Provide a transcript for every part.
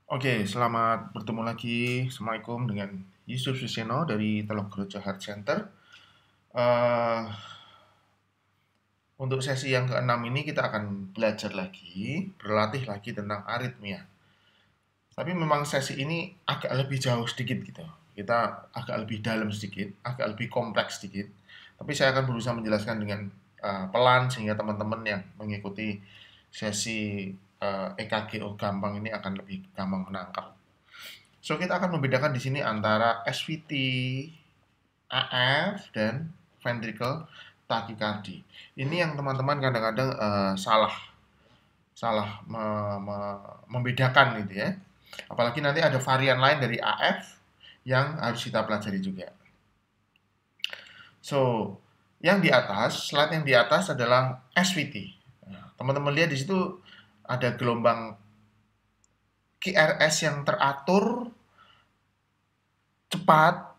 Oke, selamat bertemu lagi. Assalamualaikum dengan Yusuf Suseno dari Teluk Grojo Heart Center. Eh, untuk sesi yang keenam ini kita akan belajar lagi, berlatih lagi tentang aritmia. Tapi memang sesi ini agak lebih jauh sedikit gitu. Kita agak lebih dalam sedikit, agak lebih kompleks sedikit. Tapi saya akan berusaha menjelaskan dengan pelan sehingga teman-teman yang mengikuti sesi EKGO gampang ini akan lebih gampang menangkap. So, kita akan membedakan di sini antara SVT, AF, dan ventricle tachycardia. Ini yang teman-teman kadang-kadang salah salah membedakan gitu ya. Apalagi nanti ada varian lain dari AF yang harus kita pelajari juga. So, yang di atas, slide yang di atas adalah SVT. Nah, teman-teman lihat di situ ada gelombang QRS yang teratur, cepat,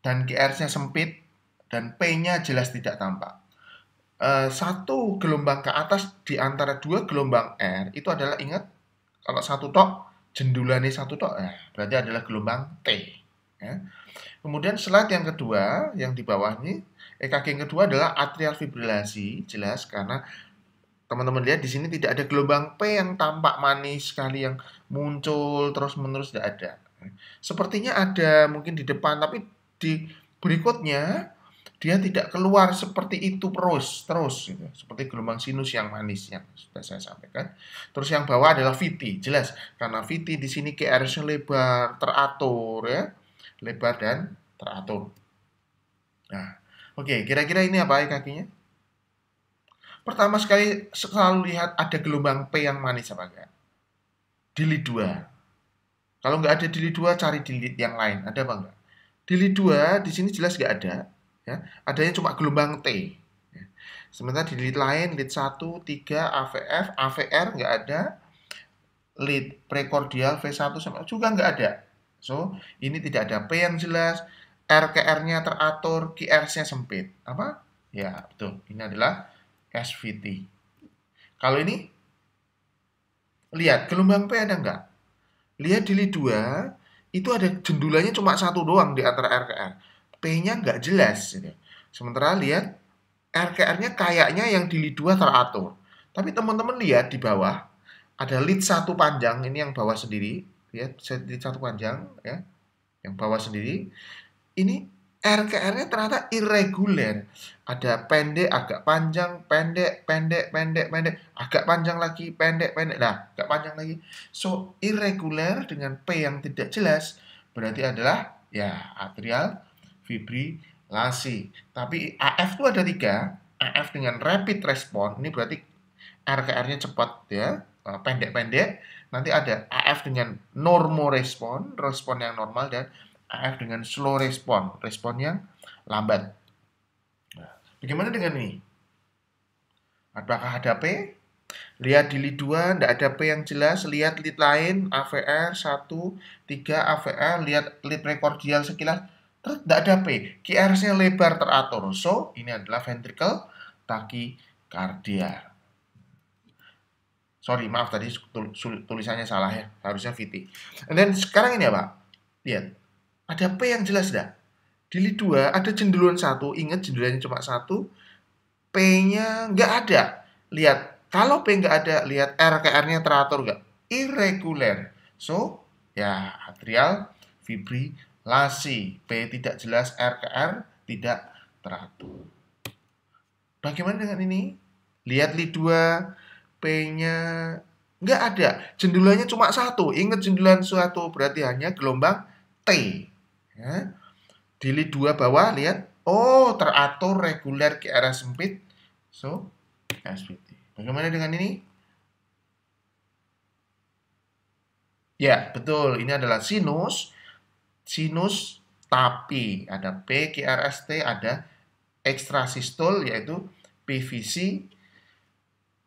dan QRS-nya sempit, dan P-nya jelas tidak tampak. Satu gelombang ke atas di antara dua gelombang R itu adalah, ingat, kalau satu tok jendulane satu tok, berarti adalah gelombang T ya. Kemudian slide yang kedua yang di bawah ini, EKG yang kedua adalah atrial fibrilasi, jelas karena teman-teman lihat di sini tidak ada gelombang P yang tampak manis sekali yang muncul terus-menerus, tidak ada. Sepertinya ada mungkin di depan, tapi di berikutnya dia tidak keluar seperti itu terus gitu. Seperti gelombang sinus yang manis yang sudah saya sampaikan. Terus yang bawah adalah VT, jelas karena VT di sini QRS-nya lebar, teratur ya. Lebar dan teratur. Nah, oke, kira-kira ini apa ya kakinya? Pertama sekali selalu lihat ada gelombang P yang manis apa enggak? Di lead 2. Kalau nggak ada di lead 2, cari di lead yang lain. Ada apa enggak? Di lead 2 di sini jelas nggak ada. Ya, adanya cuma gelombang T. Ya. Sementara di lead lain, lead 1, 3, AVF, AVR nggak ada. Lead prekordial V1 juga nggak ada. So, ini tidak ada P yang jelas. RKR-nya teratur, QRS-nya sempit. Apa? Ya, betul. Ini adalah SVT. Kalau ini, lihat gelombang P ada nggak? Lihat di lead 2, itu ada jendulanya cuma satu doang di antara RKR. P-nya nggak jelas. Gitu. Sementara lihat RKR-nya kayaknya yang di lead 2 teratur. Tapi teman-teman lihat di bawah, ada lead 1 panjang, ini yang bawah sendiri. Lihat, lead 1 panjang, ya, yang bawah sendiri. Ini RKR-nya ternyata irregular. Ada pendek, agak panjang, pendek, pendek, pendek, pendek, agak panjang lagi, pendek, pendek, nah, agak panjang lagi. So, irregular dengan P yang tidak jelas berarti adalah ya atrial fibrilasi. Tapi AF itu ada 3. AF dengan rapid response, ini berarti RKR-nya cepat ya, pendek-pendek. Nanti ada AF dengan normal respon, respon yang normal, dan AF dengan slow respon, respon yang lambat. Nah, bagaimana dengan ini? Apakah ada P? Lihat di lead 2, tidak ada P yang jelas. Lihat lead lain, AVR 1, 3, AVR. Lihat lead prekordial sekilas. Terus tidak ada P. QRS-nya lebar teratur. So, ini adalah ventricle tachycardia. Sorry, maaf tadi tulisannya salah ya. Harusnya VT. Dan sekarang ini apa? Lihat. Ada P yang jelas dah. Di lead 2 ada cenduruan 1. Ingat cendurannya cuma 1. P-nya nggak ada. Lihat. Kalau P nggak ada, lihat RKR-nya teratur nggak? Irregular. So, ya atrial fibrilasi. P tidak jelas, RKR tidak teratur. Bagaimana dengan ini? Lihat lead 2, P-nya nggak ada. Jendulannya cuma 1. Ingat jendulan 1 berarti hanya gelombang T. Ya. Di lead 2 bawah, lihat. Oh, teratur, reguler, ke arah sempit. So, SVT. Bagaimana dengan ini? Ya, betul. Ini adalah sinus. Sinus tapi ada P, QRST, ada ekstrasistul, yaitu PVC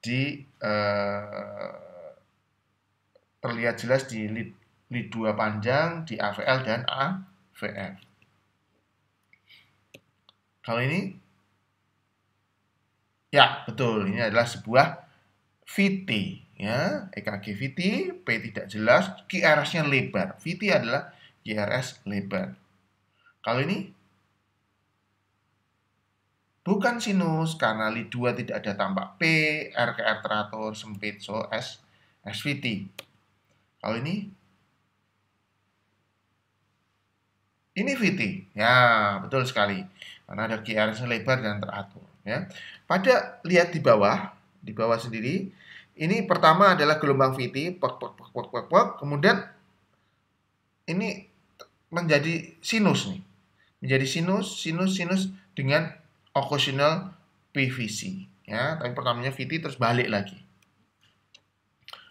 di terlihat jelas di lead 2 panjang, di AVL dan AVF. Kalau ini, ya betul, ini adalah sebuah VT. ya, EKG VT, P tidak jelas, QRS-nya lebar. VT adalah QRS lebar. Kalau ini bukan sinus karena lead 2 tidak ada tampak P, RKR teratur, sempit, so SVT. Kalau ini VT. Ya, betul sekali. Karena ada QRS lebar dan teratur, ya. Pada lihat di bawah sendiri, ini pertama adalah gelombang VT, kemudian ini menjadi sinus nih. Menjadi sinus dengan occasional PVC, ya. Tapi pertamanya VT terus balik lagi.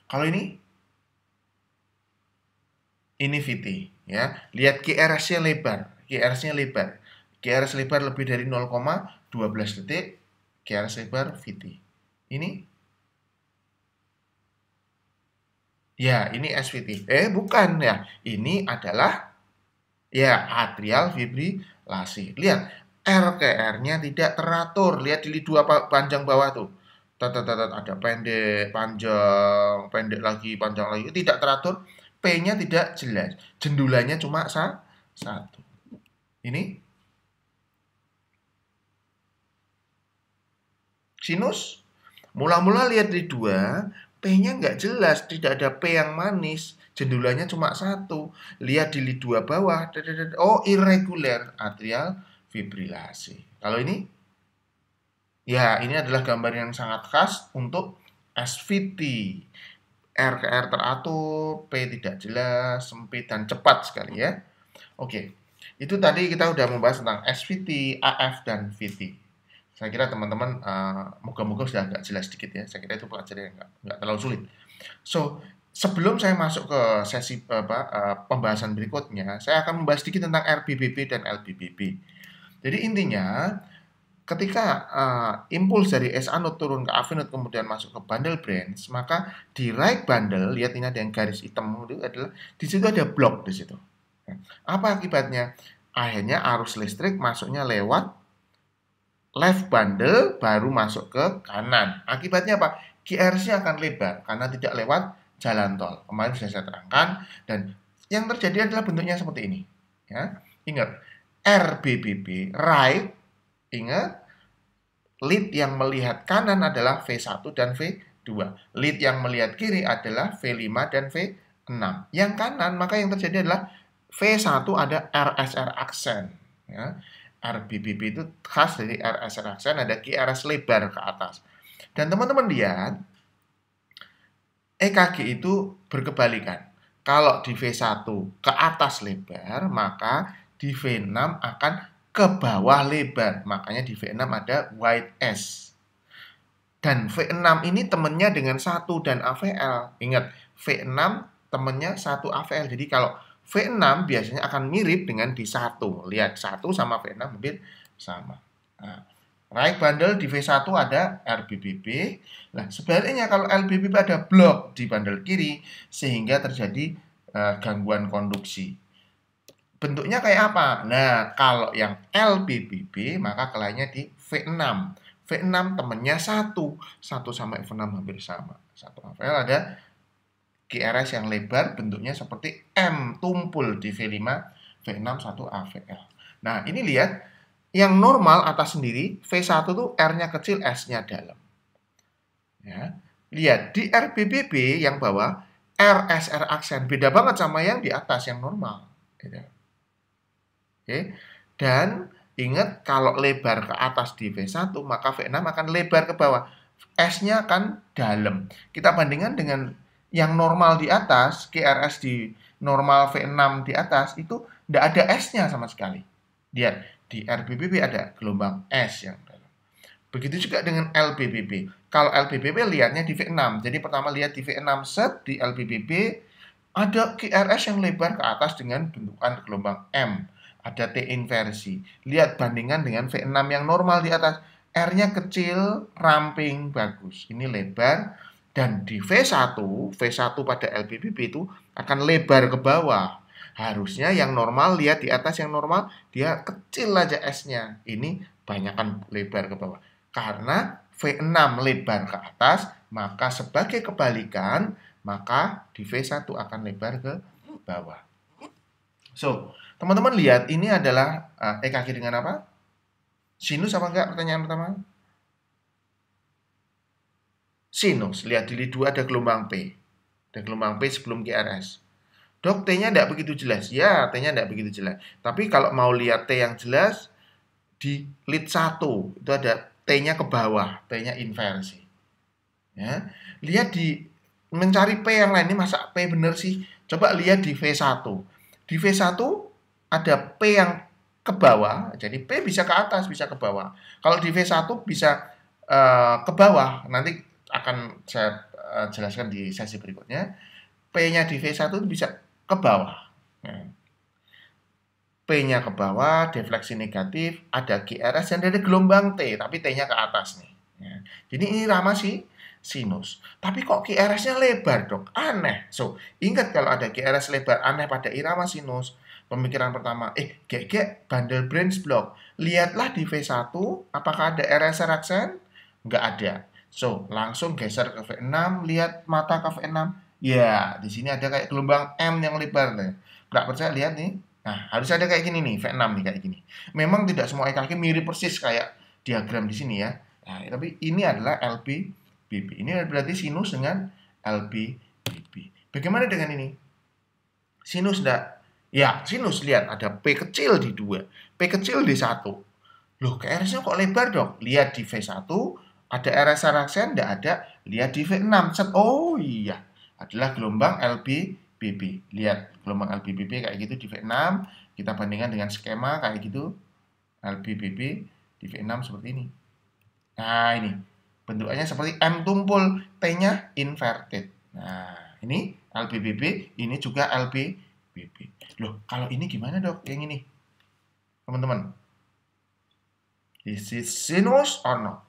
Kalau ini VT, ya. Lihat QRS-nya lebar. QRS lebar lebih dari 0,12 detik. QRS lebar VT. Ini ya, ini SVT. Bukan ya. Ini adalah ya atrial fibrilasi. Lihat, RKR-nya tidak teratur. Lihat di dua panjang bawah tuh. Ada pendek, panjang, pendek lagi, panjang lagi. Tidak teratur. P-nya tidak jelas. Jendulanya cuma satu. Ini sinus. Mula-mula lihat di 2, P-nya nggak jelas. Tidak ada P yang manis. Jendulanya cuma satu. Lihat di lid 2 bawah. Oh, irregular atrial fibrilasi. Kalau ini, ya ini adalah gambar yang sangat khas untuk SVT. RKR teratur, P tidak jelas, sempit, dan cepat sekali ya. Oke, itu tadi kita udah membahas tentang SVT, AF, dan VT. Saya kira teman-teman moga-moga sudah agak jelas sedikit ya. Saya kira itu pelajaran yang nggak terlalu sulit. So, sebelum saya masuk ke sesi pembahasan berikutnya, saya akan membahas sedikit tentang RBBB dan LBBB. Jadi intinya, ketika impuls dari SA node turun ke AV node kemudian masuk ke bundle branch, maka di right bundle, lihat ini ada yang garis hitam itu adalah di situ ada blok di situ. Apa akibatnya? Akhirnya arus listrik masuknya lewat left bundle baru masuk ke kanan. Akibatnya apa? QRS-nya akan lebar karena tidak lewat jalan tol. Kemarin sudah saya terangkan, dan yang terjadi adalah bentuknya seperti ini. Ya, ingat RBBB, right. Ingat, lead yang melihat kanan adalah V1 dan V2. Lead yang melihat kiri adalah V5 dan V6. Yang kanan, maka yang terjadi adalah V1 ada RSR aksen. Ya. RBBB itu khas dari RSR aksen, ada QRS lebar ke atas. Dan teman-teman lihat, EKG itu berkebalikan. Kalau di V1 ke atas lebar, maka di V6 akan ke bawah lebar. Makanya di V6 ada white S. Dan V6 ini temennya dengan 1 dan AVL. Ingat, V6 temennya 1 AVL. Jadi kalau V6 biasanya akan mirip dengan D1. Lihat, 1 sama V6 hampir sama. Nah, right bundle di V1 ada RBBB. Nah, sebaliknya kalau LBBB ada blok di bundle kiri, sehingga terjadi gangguan konduksi. Bentuknya kayak apa? Nah, kalau yang LBBB, maka kelainya di V6. V6 temennya 1. 1 sama F6 hampir sama. 1 AVL ada QRS yang lebar, bentuknya seperti M, tumpul di V5, V6 1 AVL. Nah, ini lihat, yang normal atas sendiri, V1 tuh R-nya kecil, S-nya dalam. Ya. Lihat, di RBBB yang bawah, RSR aksen. Beda banget sama yang di atas, yang normal. Gitu. Oke. Dan ingat, kalau lebar ke atas di V1, maka V6 akan lebar ke bawah. S-nya akan dalam. Kita bandingkan dengan yang normal di atas, QRS di normal V6 di atas, itu tidak ada S-nya sama sekali. Lihat, di RBBB ada gelombang S yang dalam. Begitu juga dengan LBBB. Kalau LBBB lihatnya di V6. Jadi pertama lihat di V6 set, di LBBB ada QRS yang lebar ke atas dengan bentukan gelombang M. Ada T inversi. Lihat bandingan dengan V6 yang normal di atas. R-nya kecil, ramping, bagus. Ini lebar. Dan di V1 pada LBBB itu akan lebar ke bawah. Harusnya yang normal, lihat di atas yang normal, dia kecil aja S-nya. Ini banyakkan lebar ke bawah. Karena V6 lebar ke atas, maka sebagai kebalikan, maka di V1 akan lebar ke bawah. So, teman-teman lihat ini adalah EKG dengan apa? Sinus apa enggak? Pertanyaan pertama. Sinus. Lihat di lead 2 ada gelombang P. Ada gelombang P sebelum QRS. Dok, T-nya enggak begitu jelas. Ya, T-nya enggak begitu jelas. Tapi kalau mau lihat T yang jelas, di lead 1 itu ada T-nya ke bawah, T-nya inversi. Ya. Lihat di mencari P yang lain, ini masa P bener sih? Coba lihat di V1. Di V1 ada P yang ke bawah, jadi P bisa ke atas, bisa ke bawah. Kalau di V1 bisa ke bawah, nanti akan saya jelaskan di sesi berikutnya. P-nya di V1 bisa ke bawah. P-nya ke bawah, defleksi negatif, ada GRS dan ada gelombang T, tapi T-nya ke atas nih. Jadi ini ramah sih sinus. Tapi kok GRS-nya lebar, Dok? Aneh. So, ingat kalau ada GRS lebar aneh pada irama sinus, pemikiran pertama, gek bandel branch block. Lihatlah di V1, apakah ada RSR aksen? Nggak ada. So, langsung geser ke V6, lihat mata ke V6. Ya, di sini ada kayak gelombang M yang lebar nih. Nggak percaya, lihat nih. Nah, harus ada kayak gini nih, V6 nih kayak gini. Memang tidak semua EKG mirip persis kayak diagram di sini ya. Nah, tapi ini adalah LB-BB. Ini berarti sinus dengan LB-BB. Bagaimana dengan ini? Sinus enggak? Ya, sinus lihat ada P kecil di 2, P kecil di 1. Loh, KRS-nya kok lebar dong? Lihat di V1 ada RSR aksen, enggak ada. Lihat di V6. Oh iya, adalah gelombang LB-BB. Lihat gelombang LB-BB kayak gitu di V6. Kita bandingkan dengan skema kayak gitu. LB-BB di V6 seperti ini. Nah, ini bentukannya seperti M tumpul, T-nya inverted. Nah, ini LB-BB, ini juga LB-BB. Loh, kalau ini gimana, Dok? Yang ini. Teman-teman. Is it sinus or not?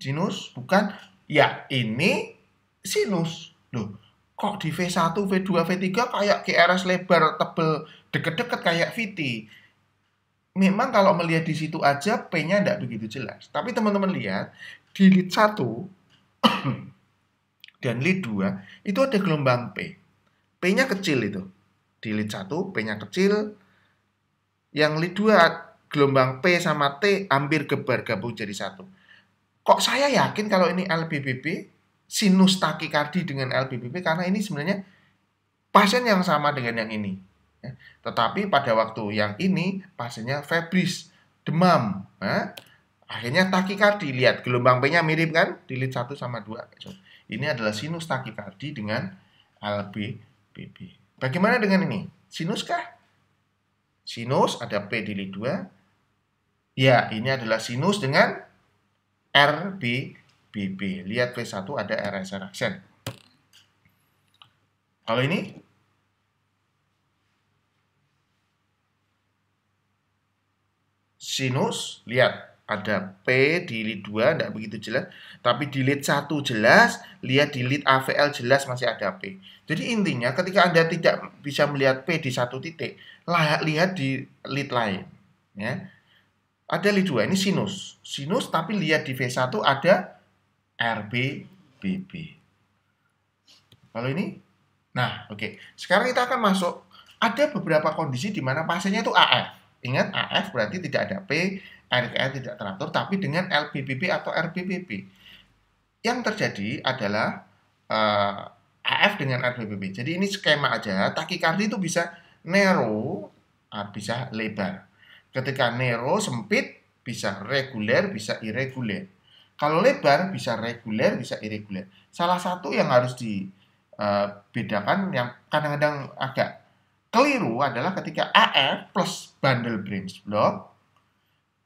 Sinus? Bukan. Ya, ini sinus. Loh, kok di V1, V2, V3 kayak QRS lebar, tebel, deket-deket kayak VT. Memang kalau melihat di situ aja P-nya tidak begitu jelas. Tapi teman-teman lihat, di lead 1 dan lead 2 itu ada gelombang P. P-nya kecil itu. Di lead 1 P-nya kecil. Yang lead 2 gelombang P sama T hampir gabung jadi satu. Kok saya yakin kalau ini LB-BB, sinus takikardi dengan LB-BB, karena ini sebenarnya pasien yang sama dengan yang ini. Tetapi pada waktu yang ini pasiennya febris, demam. Akhirnya takikardi. Lihat gelombang P-nya mirip kan? Di lead 1 sama 2. Ini adalah sinus takikardi dengan LB-BB. Bagaimana dengan ini? Sinus kah? Sinus ada P di lead 2. Ya, ini adalah sinus dengan RB-BB. Lihat V1 ada RSR aksen. Kalau ini sinus, lihat ada P di lead 2 tidak begitu jelas, tapi di lead 1 jelas, lihat di lead AVL jelas masih ada P. Jadi intinya ketika Anda tidak bisa melihat P di satu titik, lihat di lead lain, ya. Ada lead 2, ini sinus. Sinus tapi lihat di V1 ada RB-BB. Kalau ini, nah oke. Sekarang kita akan masuk, ada beberapa kondisi di mana pasiennya itu AF. Ingat, AF berarti tidak ada P, RKR tidak teratur, tapi dengan LB-BB atau RB-BB. Yang terjadi adalah AF dengan RB-BB. Jadi ini skema aja, takikardi itu bisa narrow, bisa lebar. Ketika narrow, sempit, bisa reguler, bisa irreguler. Kalau lebar, bisa reguler, bisa irreguler. Salah satu yang harus dibedakan, yang kadang-kadang agak keliru adalah ketika AF plus bundle branch block,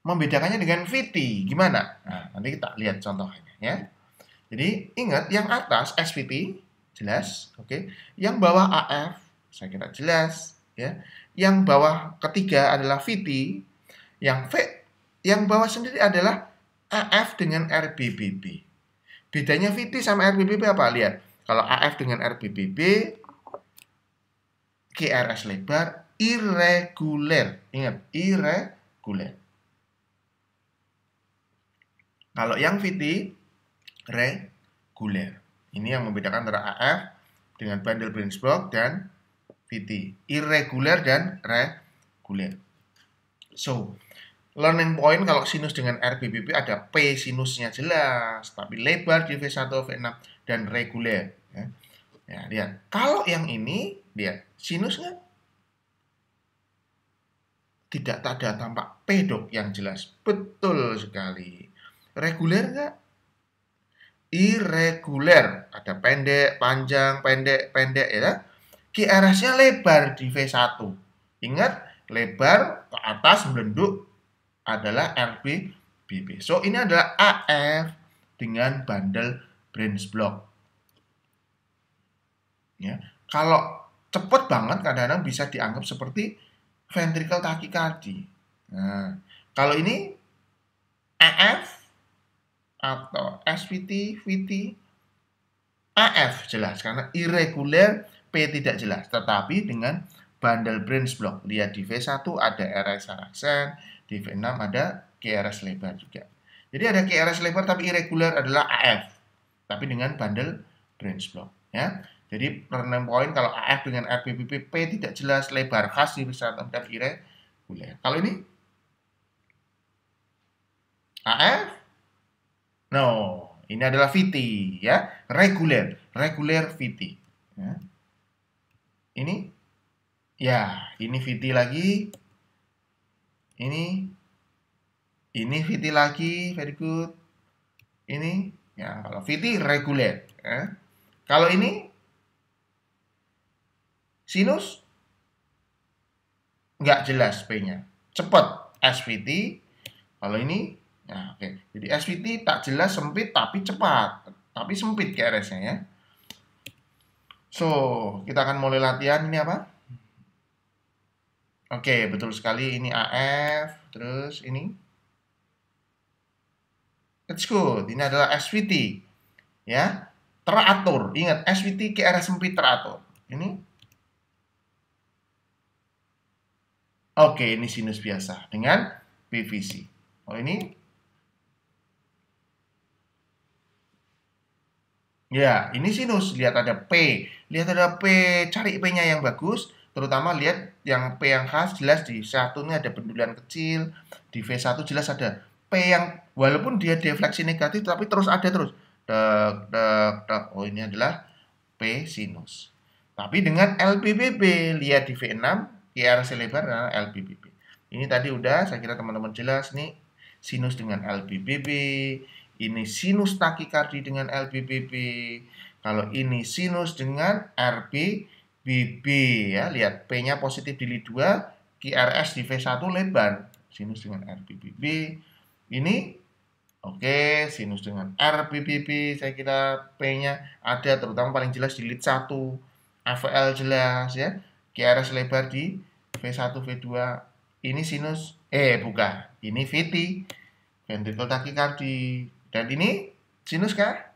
membedakannya dengan VT. Gimana? Nah, nanti kita lihat contohnya ya. Jadi ingat, yang atas SVT, jelas, oke. Yang bawah AF, saya kira jelas, ya. Yang bawah ketiga adalah VT, yang bawah sendiri adalah AF dengan RB-BB. Bedanya VT sama RB-BB apa? Lihat, kalau AF dengan RB-BB, QRS lebar, irreguler. Ingat, irreguler. Kalau yang VT reguler. Ini yang membedakan antara AF dengan bundle branch block dan VT. Irregular dan reguler. So, learning point kalau sinus dengan RBBB ada P sinusnya jelas, tapi lebar di V1, V6 dan reguler. Ya, lihat. Kalau yang ini, lihat sinusnya tidak ada tampak P dok yang jelas. Betul sekali. Reguler nggak? Irreguler. Ada pendek, panjang, pendek, pendek ya. QRS-nya lebar di V1. Ingat, lebar ke atas melenduk adalah RBBB. So, ini adalah AF dengan bundle branch block. Ya. Kalau cepet banget kadang-kadang bisa dianggap seperti ventricle tachycardia. Nah, kalau ini AF atau SVT, VT, AF jelas karena irregular, P tidak jelas. Tetapi dengan bundle branch block, lihat di V1 ada RS aksen, di V6 ada QRS lebar juga. Jadi ada QRS lebar tapi irregular adalah AF, tapi dengan bundle branch block. Ya. Jadi learning point kalau AF dengan RBBB, P tidak jelas, lebar khas di V1 dan irregular. Kalau ini AF, no, ini adalah VT ya, reguler VT. Ya. Ini, ya, ini VT lagi, ini VT lagi, very good. Ini, ya, kalau VT reguler. Ya. Kalau ini sinus nggak jelas P-nya, cepat SVT. Kalau ini ya, oke. Jadi SVT tak jelas, sempit tapi cepat. Tapi sempit QRS-nya ya. So, kita akan mulai latihan. Ini apa? Oke, betul sekali. Ini AF. Terus ini. That's good. Ini adalah SVT. Ya. Teratur. Ingat, SVT QRS sempit teratur. Ini. Oke, ini sinus biasa. Dengan PVC. Oh, ini. Ya, ini sinus. Lihat ada P. Lihat ada P. Cari P-nya yang bagus. Terutama lihat yang P yang khas jelas di V1 ini ada bendulan kecil. Di V1 jelas ada P yang walaupun dia defleksi negatif tapi terus ada terus. Dek, dek, dek. Oh, ini adalah P sinus. Tapi dengan LBBB. Lihat di V6. QRS lebar adalah LBBB. Ini tadi udah. Saya kira teman-teman jelas nih. Sinus dengan LBBB. Ini sinus takikardi dengan LBBB. Kalau ini sinus dengan RBBB ya. Lihat P-nya positif di lead 2, QRS di V1 lebar. Sinus dengan RBBB. Ini oke, sinus dengan RBBB. Saya kira P-nya ada terutama paling jelas di lead 1. AVL jelas ya. QRS lebar di V1, V2. Ini sinus bukan. Ini VT. Ventricle tachycardia. Dan ini sinus kah?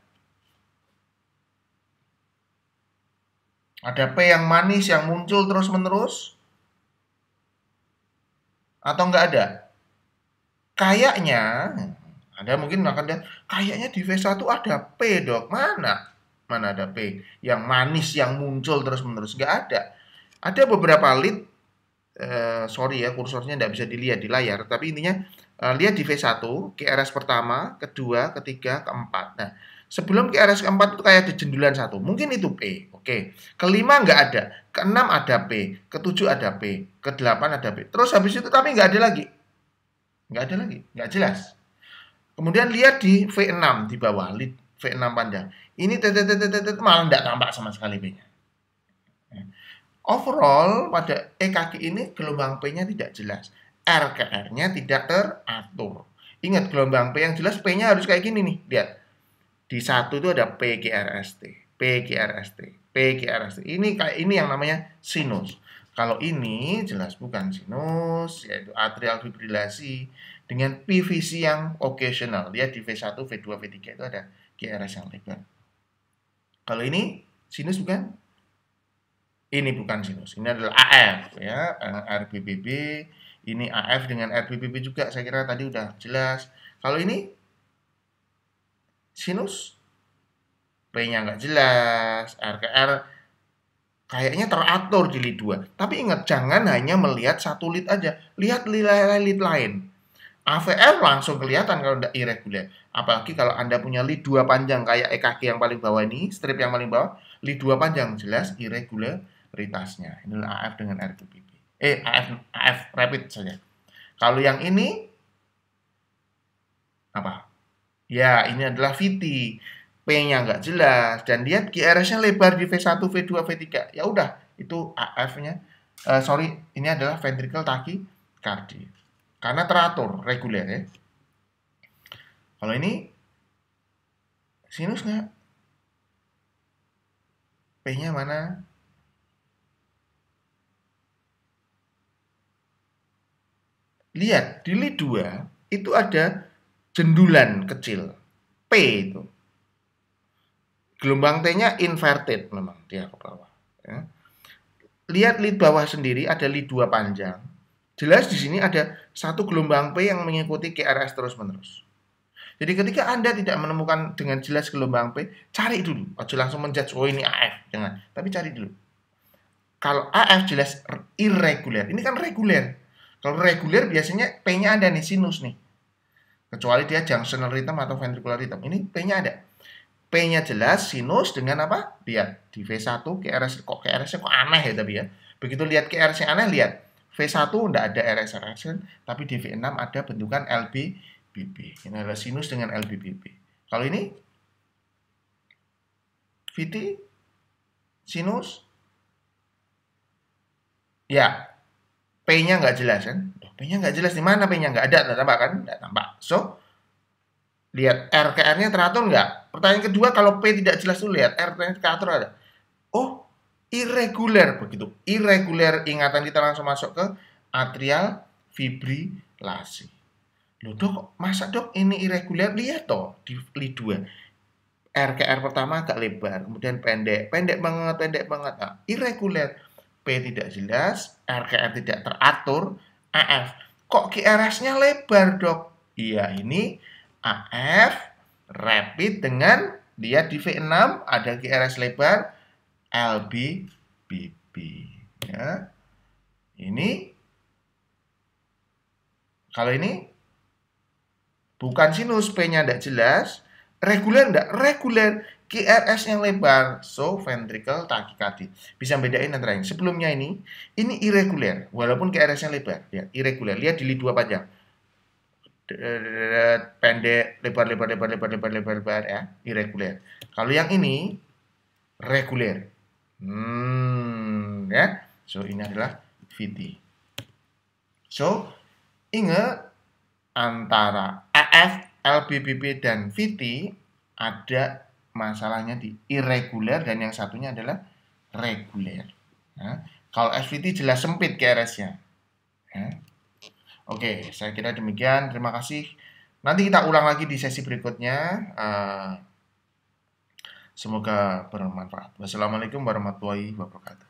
Ada P yang manis yang muncul terus-menerus? Atau enggak ada? Kayaknya, Anda mungkin akan lihat, kayaknya di V1 ada P dok. Mana? Mana ada P? Yang manis yang muncul terus-menerus? Enggak ada. Ada beberapa lead, sorry ya kursornya enggak bisa dilihat di layar, tapi intinya lihat di V1, QRS pertama, kedua, ketiga, keempat. Nah, sebelum QRS keempat itu kayak di jendulan 1. Mungkin itu P. Oke. Kelima nggak ada. Keenam ada P. Ketujuh ada P. Kedelapan ada P. Terus habis itu tapi nggak ada lagi. Nggak ada lagi. Nggak jelas. Kemudian lihat di V6 di bawah. Lead V6 panjang. Ini malah nggak tampak sama sekali P-nya. Overall, pada EKG ini gelombang P-nya tidak jelas. RKR-nya tidak teratur. Ingat gelombang P yang jelas P-nya harus kayak gini nih. Lihat. Di satu itu ada PQRST, PQRST, PQRST. Ini yang namanya sinus. Kalau ini jelas bukan sinus, yaitu atrial fibrilasi dengan PVC yang occasional. Lihat di V1, V2, V3 itu ada QRS yang lebar. Kalau ini sinus bukan? Ini bukan sinus. Ini adalah AF ya, RBBB. Ini AF dengan RBBB juga saya kira tadi udah jelas. Kalau ini sinus P-nya nggak jelas, R ke R kayaknya teratur di lead 2. Tapi ingat, jangan hanya melihat satu lead aja, lihat lead lain. AVR langsung kelihatan kalau tidak irregular. Apalagi kalau Anda punya lead 2 panjang kayak EKG yang paling bawah ini, strip yang paling bawah, lead 2 panjang, jelas irregularitasnya. Inilah AF dengan RPPB. AF rapid saja. Kalau yang ini apa? Ya, ini adalah VT. P-nya nggak jelas dan lihat QRS-nya lebar di V1, V2, V3. Ya udah, itu AF-nya. Ini adalah ventricle tachycardia. Karena teratur, reguler ya. Kalau ini sinus nggak? P-nya mana? Lihat, di lead 2 itu ada jendulan kecil. P itu. Gelombang T-nya inverted memang, dia ke bawah. Ya. Lihat lead bawah sendiri, ada lead 2 panjang. Jelas di sini ada satu gelombang P yang mengikuti QRS terus-menerus. Jadi ketika Anda tidak menemukan dengan jelas gelombang P, cari dulu. Ojo langsung menjudge, oh ini AF. Jangan, tapi cari dulu. Kalau AF jelas irregular. Ini kan reguler. Kalau reguler biasanya P-nya ada nih, sinus nih. Kecuali dia junctional rhythm atau ventricular rhythm. Ini P-nya ada. P-nya jelas, sinus dengan apa? Lihat, di V1 QRS, kok QRS-nya kok aneh ya tapi ya. Begitu lihat QRS-nya aneh, lihat. V1 tidak ada RS, tapi di V6 ada bentukan LBBB. Ini adalah sinus dengan LBBB. Kalau ini, VT, sinus, ya, P-nya nggak jelas kan? P-nya nggak jelas, di mana P-nya? Nggak ada, nggak tampak kan? Nggak tampak. So, lihat R ke R-nya teratur nggak? Pertanyaan kedua, kalau P tidak jelas tuh lihat R-nya teratur ada. Oh, irregular begitu. Irregular, ingatan kita langsung masuk ke atrial fibrilasi. Loh dok, masa dok ini irregular? Lihat toh di lead 2. R ke R pertama agak lebar, kemudian pendek banget. Nah, irregular. P tidak jelas, R ke R tidak teratur, AF. Kok QRS-nya lebar dok? Iya, ini AF rapid dengan lihat di V6 ada QRS lebar, LBBB ya. Ini kalau ini bukan sinus, P-nya tidak jelas, reguler enggak? Reguler, QRS yang lebar, so ventricle tachycardia. Bisa bedain antara yang sebelumnya ini irregular, walaupun QRS-nya lebar, ya, irregular. Lihat di lead 2 panjang. Pendek, lebar ya, irregular. Kalau yang ini reguler. Ya. So ini adalah VT. So ingat antara AF, LBBB dan VT ada masalahnya di irregular dan yang satunya adalah reguler. Ya. Kalau SVT jelas sempit QRS-nya. Ya. Oke, saya kira demikian. Terima kasih. Nanti kita ulang lagi di sesi berikutnya. Semoga bermanfaat. Wassalamualaikum warahmatullahi wabarakatuh.